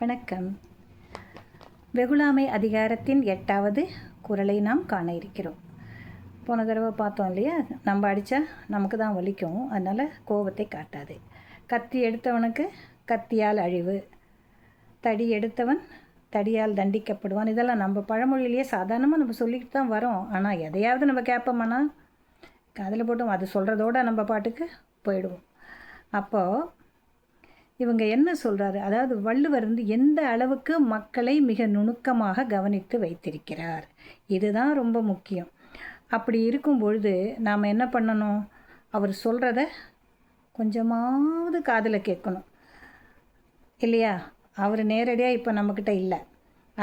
வணக்கம். வெகுளாமை அதிகாரத்தின் 8வது குறளை நாம் காண இருக்கிறோம். போன தடவை பார்த்தோம் இல்லையா, நம்ம அடித்தா நமக்கு தான் வலிக்கும், அதனால் கோபத்தை காட்டாது. கத்தி எடுத்தவனுக்கு கத்தியால் அழிவு, தடி எடுத்தவன் தடியால் தண்டிக்கப்படுவான். இதெல்லாம் நம்ம பழமொழியிலேயே சாதாரணமாக நம்ம சொல்லிக்கிட்டு தான் வரோம். ஆனால் எதையாவது நம்ம கேட்போம்னா அதில் போட்டோம், அது சொல்கிறதோடு நம்ம பாட்டுக்கு போயிடுவோம். அப்போது இவங்க என்ன சொல்கிறாரு, அதாவது வள்ளுவர் எந்த அளவுக்கு மக்களை மிக நுணுக்கமாக கவனித்து வைத்திருக்கிறார், இதுதான் ரொம்ப முக்கியம். அப்படி இருக்கும் பொழுது நாம் என்ன பண்ணணும், அவர் சொல்கிறத கொஞ்சமாவது காதில் கேட்கணும் இல்லையா. அவர் நேரடியாக இப்போ நம்மக்கிட்ட இல்லை,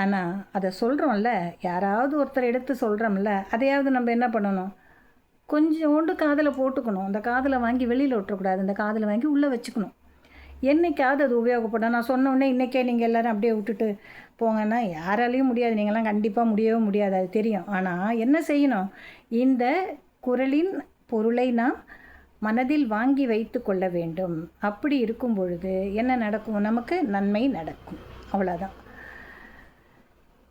ஆனால் அதை சொல்கிறோம்ல, யாராவது ஒருத்தர் எடுத்து சொல்கிறோம்ல, அதையாவது நம்ம என்ன பண்ணணும், கொஞ்சோண்டு காதில் போட்டுக்கணும். அந்த காதில் வாங்கி வெளியில் விட்டுறக்கூடாது, அந்த காதில் வாங்கி உள்ளே வச்சுக்கணும். என்றைக்காவது அது உபயோகப்படும். நான் சொன்னோடனே இன்றைக்கே நீங்கள் எல்லோரும் அப்படியே விட்டுட்டு போங்கன்னா யாராலையும் முடியாது, நீங்களாம் கண்டிப்பாக முடியவே முடியாது, அது தெரியும். ஆனால் என்ன செய்யணும், இந்த குறளின் பொருளை நாம் மனதில் வாங்கி வைத்து கொள்ள வேண்டும். அப்படி இருக்கும் பொழுது என்ன நடக்கும், நமக்கு நன்மை நடக்கும், அவ்வளோதான்.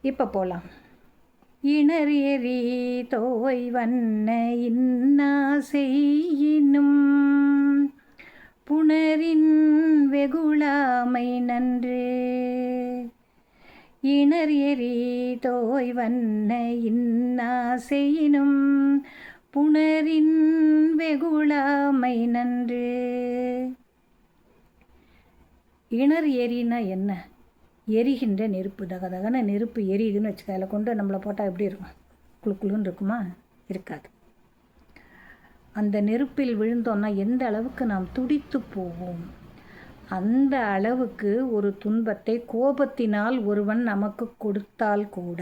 இப்போ போகலாம். இணர் எரி தோய் வண்ண இன்னா செய்யினும் புணரின் வெகுளாமை நன்று. இணர் எரி தோய் வண்ண இன்னா செய்யினும் புணரின் வெகுளாமை நன்று. இணர் எரினா என்ன, எரிகின்ற நெருப்பு, தகதகன நெருப்பு எரியுதுன்னு வச்சுக்க, அதில் கொண்டு நம்மளை போட்டால் எப்படி இருக்கும், குழுக்குழுன்னு இருக்குமா, இருக்காது. அந்த நெருப்பில் விழுந்தோன்னா எந்த அளவுக்கு நாம் துடித்து போவோம், அந்த அளவுக்கு ஒரு துன்பத்தை கோபத்தினால் ஒருவன் நமக்கு கொடுத்தால் கூட,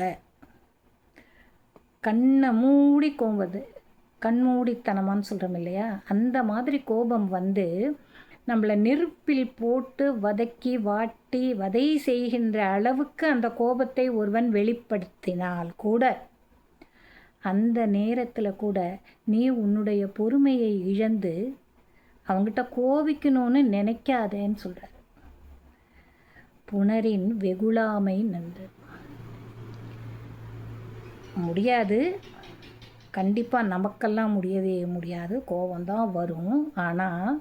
கண்ணை மூடி கோபது, கண்மூடித்தனமான்னு சொல்கிறோம் இல்லையா, அந்த மாதிரி கோபம் நம்மளை நெருப்பில் போட்டு வதக்கி வாட்டி வதை செய்கின்ற அளவுக்கு அந்த கோபத்தை ஒருவன் வெளிப்படுத்தினால் கூட, அந்த நேரத்தில் கூட நீ உன்னுடைய பொறுமையை இழந்து அவங்ககிட்ட கோபிக்கணும்னு நினைக்காதேன்னு சொல்கிறார். புணரின் வெகுளாமை நன்று. முடியாது, கண்டிப்பாக நமக்கெல்லாம் முடியவே முடியாது, கோபம்தான் வரும். ஆனால்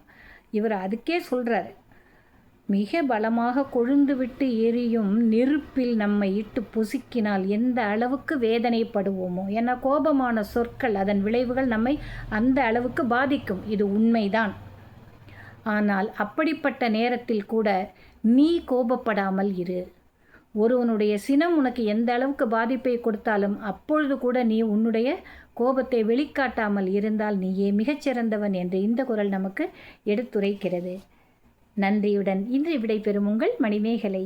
இவர் அதுக்கே சொல்கிறார், மிக பலமாக கொழுந்து விட்டு எரியும் நெருப்பில் நம்மை இட்டு பொசுக்கினால் எந்த அளவுக்கு வேதனைப்படுவோமோ. ஏன்னா கோபமான சொற்கள், அதன் விளைவுகள் நம்மை அந்த அளவுக்கு பாதிக்கும், இது உண்மைதான். ஆனால் அப்படிப்பட்ட நேரத்தில் கூட நீ கோபப்படாமல் இரு. ஒருவனுடைய சினம் உனக்கு எந்த அளவுக்கு பாதிப்பை கொடுத்தாலும் அப்பொழுது கூட நீ உன்னுடைய கோபத்தை வெளிக்காட்டாமல் இருந்தால் நீயே மிகச்சிறந்தவன் என்று இந்த குறள் நமக்கு எடுத்துரைக்கிறது. நன்றியுடன் இன்று விடைபெறும் உங்கள் மணிமேகலை.